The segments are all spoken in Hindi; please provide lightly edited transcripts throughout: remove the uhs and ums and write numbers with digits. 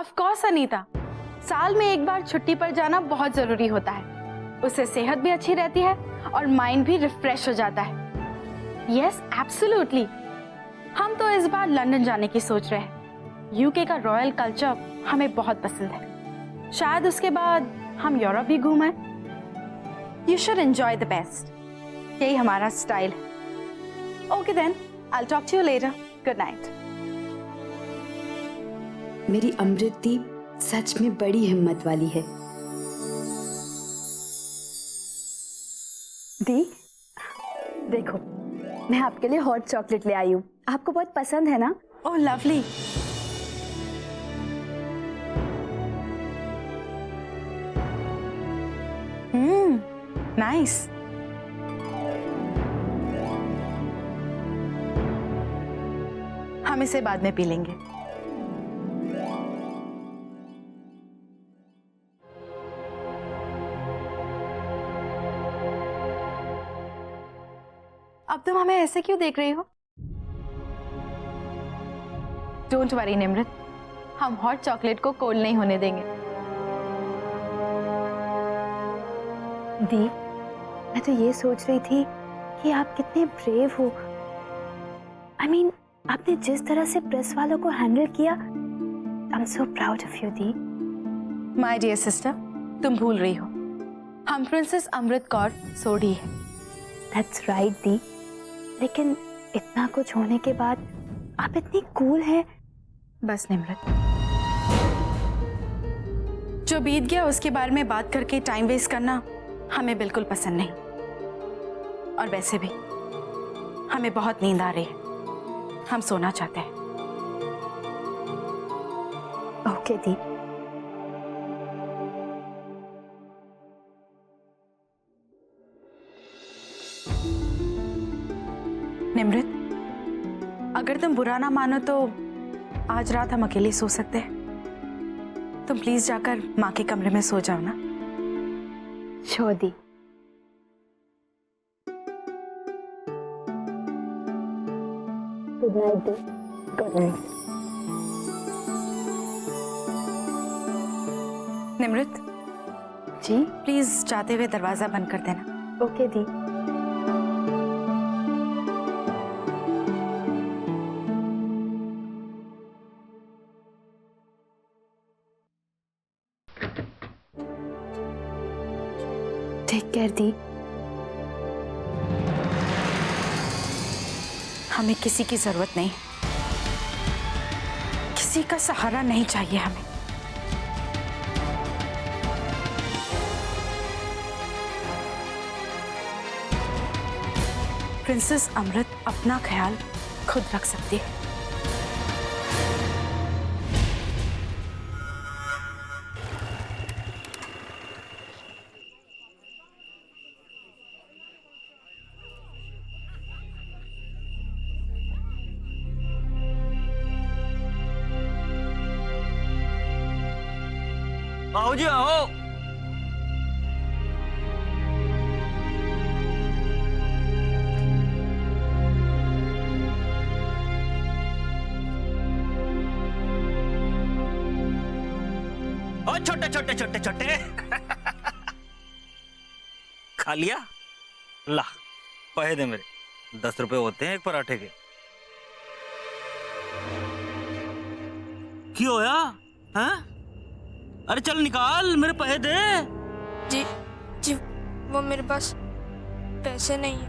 ऑफ कोर्स अनीता, साल में एक बार छुट्टी पर जाना बहुत जरूरी होता है। उससे सेहत भी अच्छी रहती है और माइंड भी रिफ्रेश हो जाता है। Yes absolutely. हम तो इस बार लंदन जाने की सोच रहे हैं। यूके का रॉयल कल्चर हमें बहुत पसंद है। शायद उसके बाद हम यूरोप भी घूमें। You should enjoy the best, यही हमारा स्टाइल है। Okay then, I will talk to you later. Good night. मेरी अमृति सच में बड़ी हिम्मत वाली है। दी, देखो मैं आपके लिए हॉट चॉकलेट ले आई हूँ। आपको बहुत पसंद है ना? ओह लवली। नाइस। हम इसे बाद में पी लेंगे। अब तुम हमें ऐसे क्यों देख रही हो? डोंट वरी निमृत, हम हॉट चॉकलेट को कोल्ड नहीं होने देंगे। दी, मैं तो ये सोच रही थी कि आप कितने ब्रेव हो। I mean, आपने जिस तरह से प्रेस वालों को हैंडल किया, I'm so proud of you, दी। माय डियर सिस्टर, तुम भूल रही हो, हम प्रिंसेस अमृत कौर सोढ़ी है। That's right, दी। लेकिन इतना कुछ होने के बाद आप इतनी कूल हैं। बस निमृत, जो बीत गया उसके बारे में बात करके टाइम वेस्ट करना हमें बिल्कुल पसंद नहीं। और वैसे भी हमें बहुत नींद आ रही है, हम सोना चाहते हैं। ओके दी। निमृत, अगर तुम बुरा ना मानो तो आज रात हम अकेले सो सकते हैं। तुम प्लीज जाकर माँ के कमरे में सो जाओ ना। श्योर दी। गुड नाइट दी। Good night. Nimrit ji? Please जाते हुए दरवाजा बंद कर देना। ओके दी। टेक केयर दी। हमें किसी की जरूरत नहीं, किसी का सहारा नहीं चाहिए हमें। प्रिंसेस अमृत अपना ख्याल खुद रख सकती है। आओ जी आओ। ओ छोटे छोटे छोटे छोटे खा लिया? ला पैसे दे मेरे, 10 रुपए होते हैं एक पराठे के। क्यों होया? हाँ? अरे चल निकाल, मेरे पैसे दे। जी जी, वो मेरे पास पैसे नहीं है।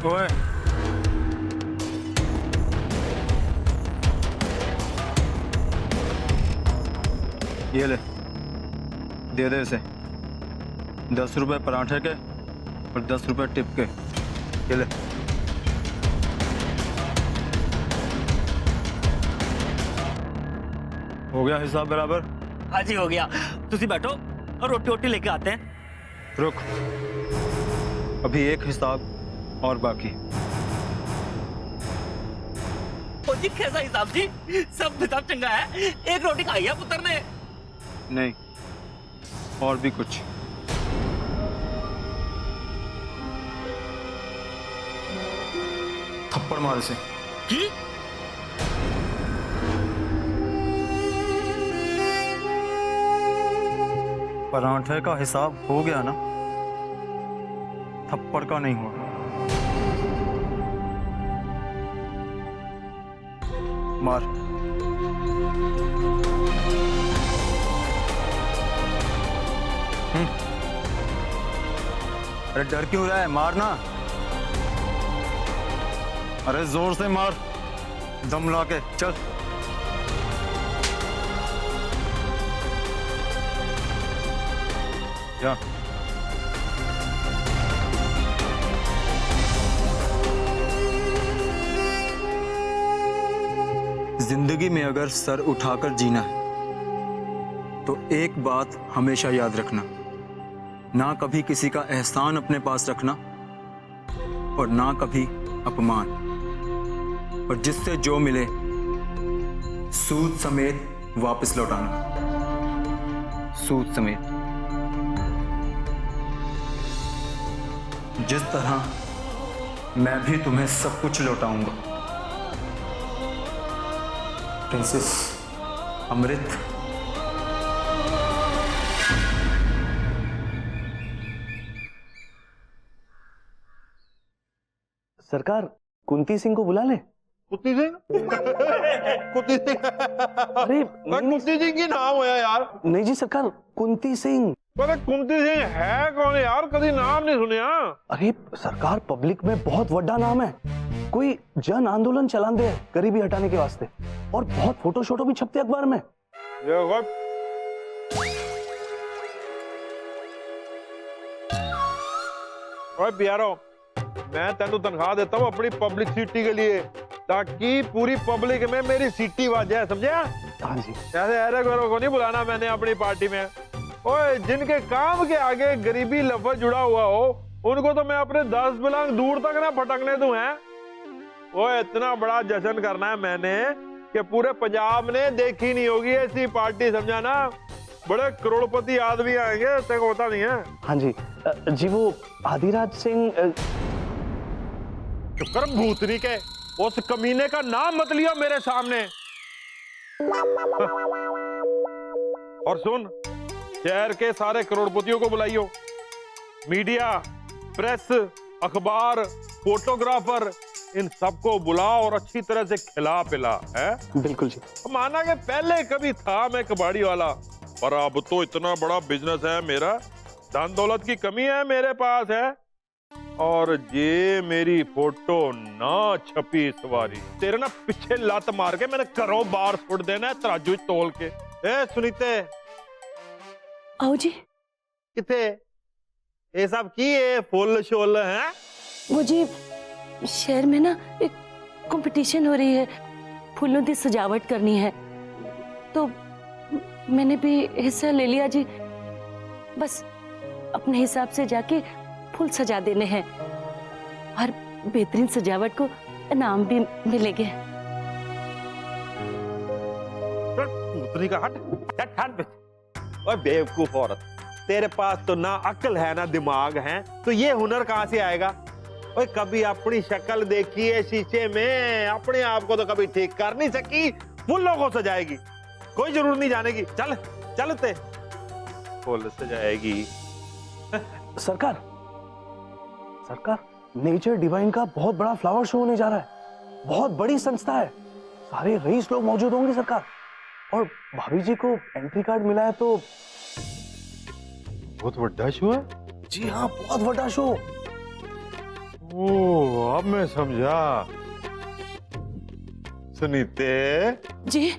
ओए, ये ले, दे दे इसे। 10 रुपए पराठे के और 10 रुपए टिप के। ये ले। हो गया हिसाब बराबर? हाँ जी हो गया। तुसी बैठो और रोटी वोटी लेके आते हैं। रुक, अभी एक हिसाब और बाकी। ओ जी कैसा हिसाब जी? सब हिसाब चंगा है। एक रोटी खाई है पुत्र ने। नहीं, और भी कुछ। थप्पड़ मार से। की? परांठे का हिसाब हो गया ना, थप्पड़ का नहीं हुआ। मार। अरे डर क्यों रहा है, मारना। अरे जोर से मार, दम ला के चल। जा। जिंदगी में अगर सर उठाकर जीना है तो एक बात हमेशा याद रखना, ना कभी किसी का एहसान अपने पास रखना और ना कभी अपमान, और जिससे जो मिले सूद समेत वापस लौटाना, सूद समेत। जिस तरह मैं भी तुम्हें सब कुछ लौटाऊंगा। प्रिंसेस अमृत। सरकार, कुंती सिंह को बुला ले। कुत्ती सिंह कुत्ती सिंह अरे कुत्ती सिंह की नाम होया यार। नहीं जी सरकार, कुंती सिंह। पर कुंती सिंह है कौन यार, कभी नाम नहीं सुनिया। अरे सरकार, पब्लिक में बहुत बड़ा नाम है, कोई जन आंदोलन चलाते हैं गरीबी हटाने के वास्ते, और बहुत फोटो शोटो भी छपते अखबार में। ओए प्यारो, मैं तेन तनख्वाह देता हूँ अपनी पब्लिसिटी के लिए, ताकि पूरी पब्लिक में मेरी सीटी बाज जाए, समझा। हाँ जी। ऐसे ऐरे गोरों को नहीं बुलाना मैंने अपनी पार्टी में। ओए जिनके काम के आगे गरीबी लफ्ज जुड़ा हुआ हो, उनको तो मैं अपने 10 बिलांग दूर तक ना फटकने दूं। है ओए इतना बड़ा जश्न करना है मैंने कि पूरे पंजाब ने देखी नहीं होगी ऐसी पार्टी, समझा ना। बड़े करोड़पति आदमी आएंगे, तेरे को पता नहीं है। हाँ जी। जी वो आदिराज सिंह। कर भूतनी के, उस कमीने का नाम मत लियो मेरे सामने। और सुन, शहर के सारे करोड़पतियों को बुलाइयो, मीडिया, प्रेस, अखबार, फोटोग्राफर, इन सबको बुलाओ और अच्छी तरह से खिला पिला। है बिल्कुल जी। माना कि पहले कभी था मैं कबाड़ी वाला, पर अब तो इतना बड़ा बिजनेस है मेरा, धन दौलत की कमी है मेरे पास है। और ये मेरी फोटो ना छपी इस बारी, तेरे ना पीछे लात मार के मैंने करो बार सुट देना है तराजू तोल के। ए सुनीते, आओ जी। किथे ये सब की है फुल शोल है? वो जी शहर में ना एक कंपटीशन हो रही है, फूलों की सजावट करनी है, तो मैंने भी हिस्सा ले लिया जी। बस अपने हिसाब से जाके फूल सजा देने हैं और बेहतरीन सजावट को इनाम भी मिलेंगे। उतनी का हट हट हट। ओए बेवकूफ औरत, तेरे पास तो ना अक्ल है ना दिमाग है, तो ये हुनर कहां से आएगा? ओए कभी अपनी शक्ल देखी है शीशे में? अपने आप को तो कभी ठीक कर नहीं सकी, फूलों को सजाएगी। कोई जरूर नहीं जाने की, चल चलते फूल सजाएगी। सरकार, सरकार, नेचर डिवाइन का बहुत बड़ा फ्लावर शो होने जा रहा है, बहुत बड़ी संस्था है, सारे रईस लोग मौजूद होंगे सरकार, और भाभी जी को एंट्री कार्ड मिला है तो। बहुत बड़ा शो है? जी हाँ, बहुत बड़ा शो। ओ अब मैं समझा। सुनीते जी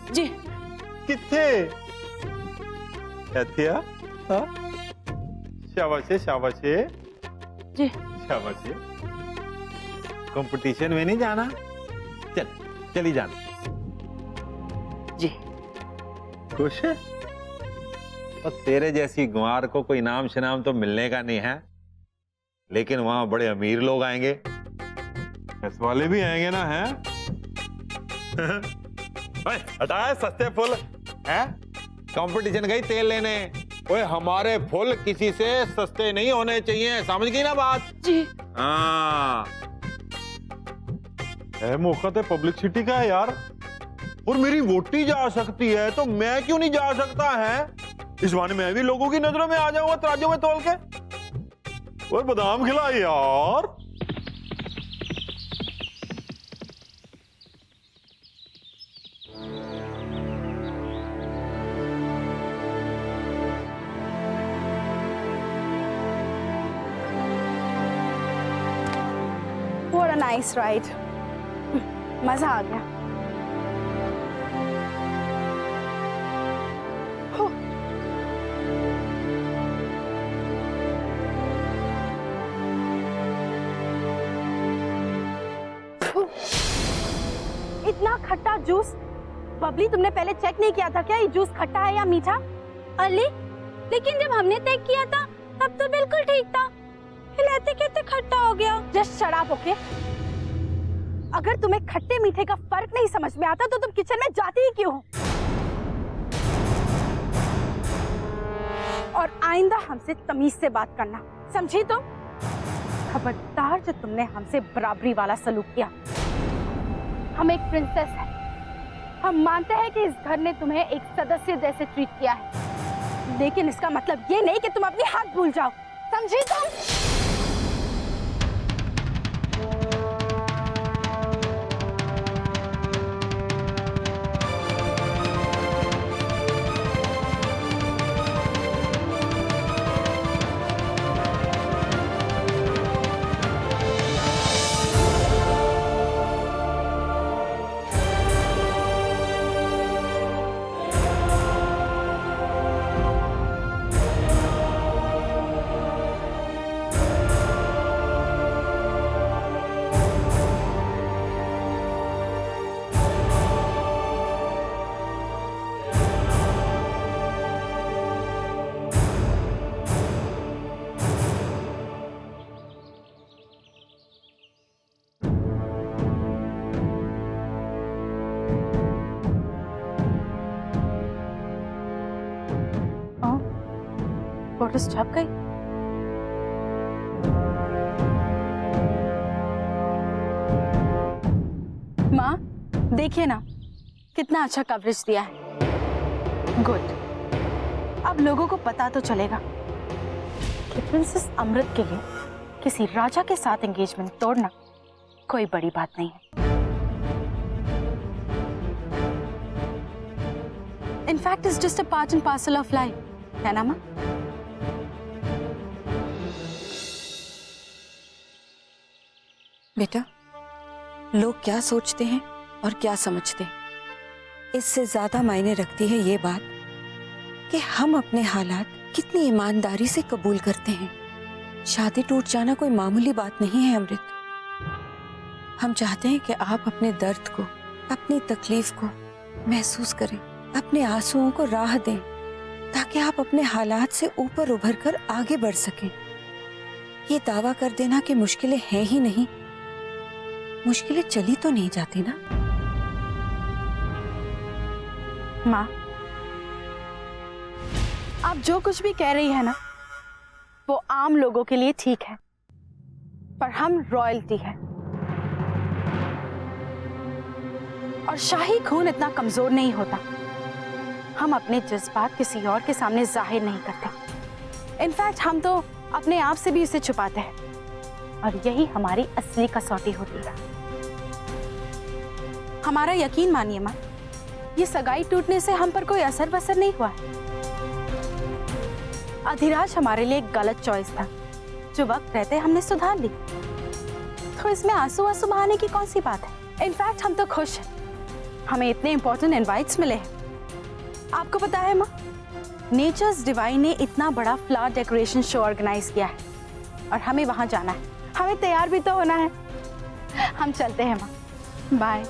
जी। किथे क्या? हाँ? शाबाश शाबाश जी। शाबाश। कंपटीशन में नहीं जाना? चल चली जाना। जी। खुश है? और तेरे जैसी गुआर को कोई इनाम शनाम तो मिलने का नहीं है, लेकिन वहां बड़े अमीर लोग आएंगे, इस वाले भी आएंगे ना। है हटाए सस्ते फूल है। कंपटीशन गई तेल लेने, ओए हमारे फूल किसी से सस्ते नहीं होने चाहिए, समझ गई ना बात? जी। हाँ, मौका तो पब्लिसिटी का है यार, और मेरी वोटी जा सकती है तो मैं क्यों नहीं जा सकता है? इस बहाने मैं भी लोगों की नजरों में आ जाऊंगा तराजू में तोल के। और बादाम खिलाए यार। What a nice ride. मजा आ गया। हो। इतना खट्टा जूस। बबली, तुमने पहले चेक नहीं किया था क्या ये जूस खट्टा है या मीठा? अली, लेकिन जब हमने तय किया था तब तो बिल्कुल ठीक था, हिलाते कहते खट्टा हो गया। Just shut up, okay? अगर तुम्हें खट्टे मीठे का फर्क नहीं समझ में आता तो तुम किचन में जाती ही क्यों हो? और आइंदा हमसे तमीज से बात करना, समझी तुम? खबरदार जो तुमने हमसे बराबरी वाला सलूक किया। हम एक प्रिंसेस है, हम मानते हैं कि इस घर ने तुम्हें एक सदस्य जैसे ट्रीट किया है, लेकिन इसका मतलब ये नहीं कि तुम अपनी हक भूल जाओ, समझी तुम? फोटो छप गई। माँ, देखिए ना कितना अच्छा कवरेज दिया है। गुड। अब लोगों को पता तो चलेगा कि प्रिंसेस अमृत के लिए किसी राजा के साथ एंगेजमेंट तोड़ना कोई बड़ी बात नहीं है। In fact it's just a part and parcel of life, है ना माँ? बेटा, लोग क्या सोचते हैं और क्या समझते हैं, इससे ज्यादा मायने रखती है ये बात कि हम अपने हालात कितनी ईमानदारी से कबूल करते हैं। शादी टूट जाना कोई मामूली बात नहीं है अमृत। हम चाहते हैं कि आप अपने दर्द को, अपनी तकलीफ को महसूस करें, अपने आंसुओं को राह दें, ताकि आप अपने हालात से ऊपर उभर कर आगे बढ़ सकें। ये दावा कर देना कि मुश्किलें हैं ही नहीं, मुश्किलें चली तो नहीं जाती ना। माँ, आप जो कुछ भी कह रही है ना, वो आम लोगों के लिए ठीक है, पर हम रॉयल्टी है और शाही खून इतना कमजोर नहीं होता। हम अपने जज्बात किसी और के सामने जाहिर नहीं करते। इनफैक्ट हम तो अपने आप से भी इसे छुपाते हैं और यही हमारी असली कसौटी होती है। हमारा यकीन मानिए माँ, ये सगाई टूटने से हम पर कोई असर वसर नहीं हुआ। अधिराज हमारे लिए एक गलत चॉइस था जो वक्त रहते हमने सुधार ली, तो इसमें आंसू आंसू बहाने की कौन सी बात है। इनफैक्ट हम तो खुश हैं, हमें इतने इंपॉर्टेंट इनवाइट्स मिले हैं। आपको पता है माँ, नेचर्स डिवाइन ने इतना बड़ा फ्लावर डेकोरेशन शो ऑर्गेनाइज किया है और हमें वहां जाना है। हमें तैयार भी तो होना है। हम चलते हैं माँ, बाय।